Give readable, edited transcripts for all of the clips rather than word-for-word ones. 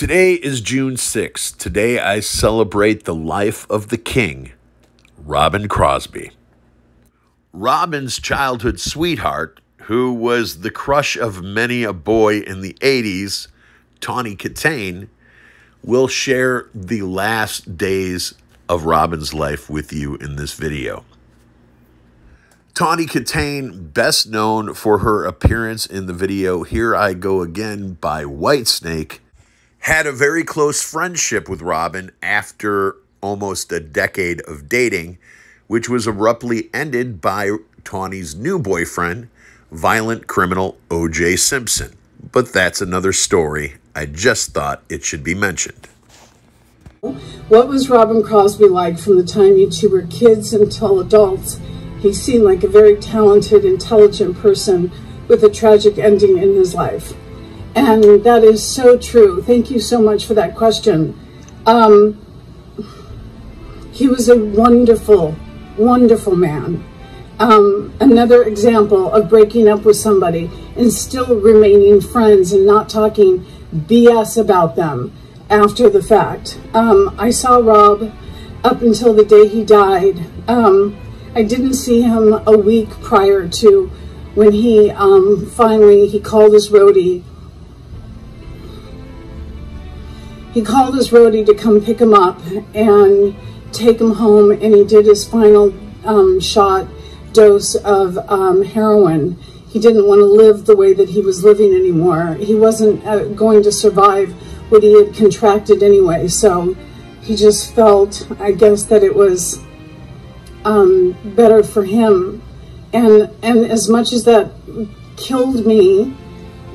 Today is June 6th. Today I celebrate the life of the king, Robin Crosby. Robin's childhood sweetheart, who was the crush of many a boy in the 80s, Tawny Katane, will share the last days of Robin's life with you in this video. Tawny Katane, best known for her appearance in the video Here I Go Again by Whitesnake, had a very close friendship with Robin after almost a decade of dating, which was abruptly ended by Tawny's new boyfriend, violent criminal O.J. Simpson. But that's another story. I just thought it should be mentioned. What was Robin Crosby like from the time you two were kids until adults? He seemed like a very talented, intelligent person with a tragic ending in his life. And that is so true. Thank you so much for that question. He was a wonderful, wonderful man. Another example of breaking up with somebody and still remaining friends and not talking BS about them after the fact. I saw Rob up until the day he died. I didn't see him a week prior to when he finally called his roadie. He called his roadie to come pick him up and take him home, and he did his final shot dose of heroin. He didn't want to live the way that he was living anymore. He wasn't going to survive what he had contracted anyway, so he just felt, I guess, that it was better for him. And as much as that killed me,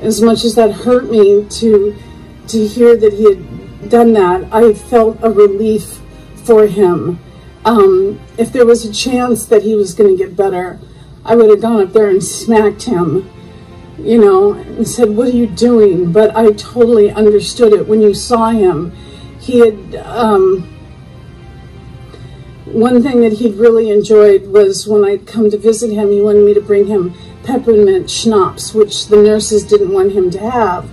as much as that hurt me to hear that he had done that, I felt a relief for him. If there was a chance that he was going to get better, I would have gone up there and smacked him, you know, and said, "What are you doing?" But I totally understood it. When you saw him, he had, one thing that he'd really enjoyed was when I'd come to visit him, he wanted me to bring him peppermint schnapps, which the nurses didn't want him to have.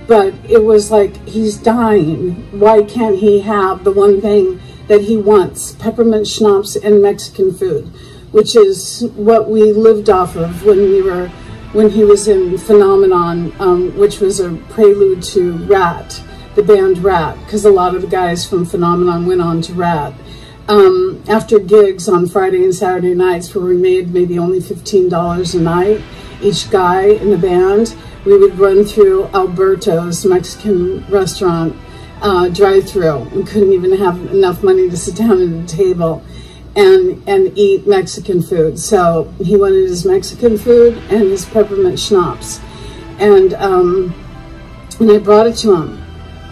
But it was like, he's dying. Why can't he have the one thing that he wants? Peppermint schnapps and Mexican food, which is what we lived off of when he was in Phenomenon, which was a prelude to Rat, the band Rat, because a lot of the guys from Phenomenon went on to Rat. After gigs on Friday and Saturday nights, where we made maybe only $15 a night, each guy in the band, we would run through Alberto's Mexican restaurant drive-through and couldn't even have enough money to sit down at a table and eat Mexican food. So he wanted his Mexican food and his peppermint schnapps. And I brought it to him.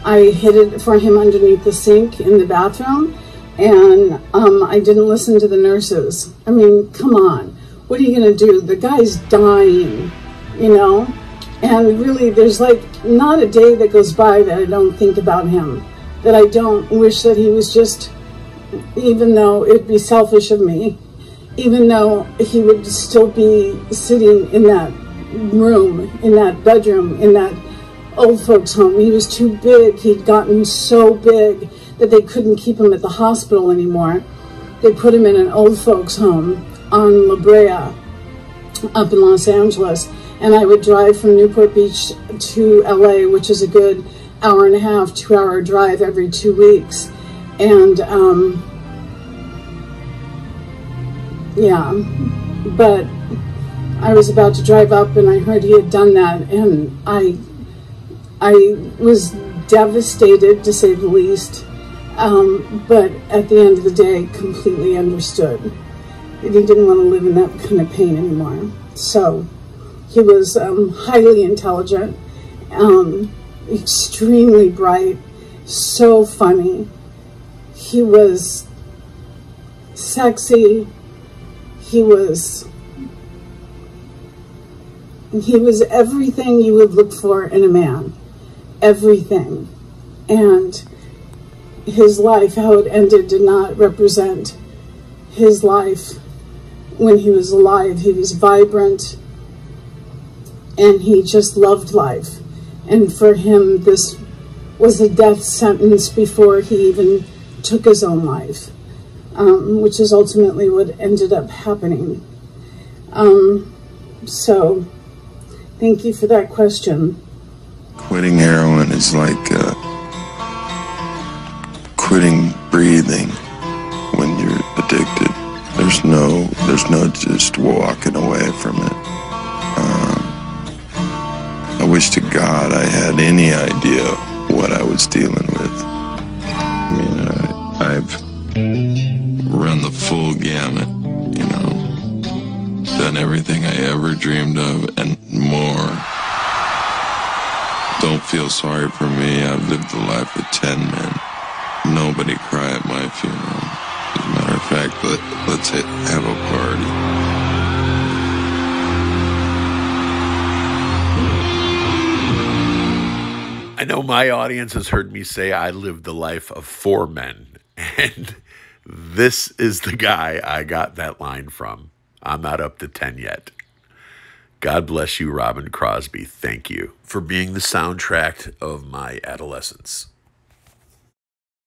I hid it for him underneath the sink in the bathroom, and I didn't listen to the nurses. I mean, come on. What are you going to do? The guy's dying, you know? And really, there's like not a day that goes by that I don't think about him, that I don't wish that he was just, even though it'd be selfish of me, even though he would still be sitting in that room, in that bedroom, in that old folks home. He was too big. He'd gotten so big that they couldn't keep him at the hospital anymore. They put him in an old folks home on La Brea up in Los Angeles. And I would drive from Newport Beach to LA, which is a good hour and a half, 2-hour drive every 2 weeks. And yeah, but I was about to drive up and I heard he had done that, and I was devastated, to say the least. But at the end of the day, completely understood that he didn't want to live in that kind of pain anymore. So he was highly intelligent, extremely bright, so funny. He was sexy. He was everything you would look for in a man. Everything. And his life, how it ended, did not represent his life when he was alive. He was vibrant, and he just loved life. And for him, this was a death sentence before he even took his own life, which is ultimately what ended up happening. So, thank you for that question. Quitting heroin is like quitting breathing when you're addicted. There's no just walking away from it. I wish to God I had any idea what I was dealing with. I mean, I've run the full gamut, you know, done everything I ever dreamed of and more. Don't feel sorry for me. I've lived the life of 10 men. Nobody cry at my funeral. As a matter of fact, let's have a party. I know my audience has heard me say I lived the life of 4 men, and this is the guy I got that line from. I'm not up to 10 yet. God bless you, Robin Crosby. Thank you for being the soundtrack of my adolescence.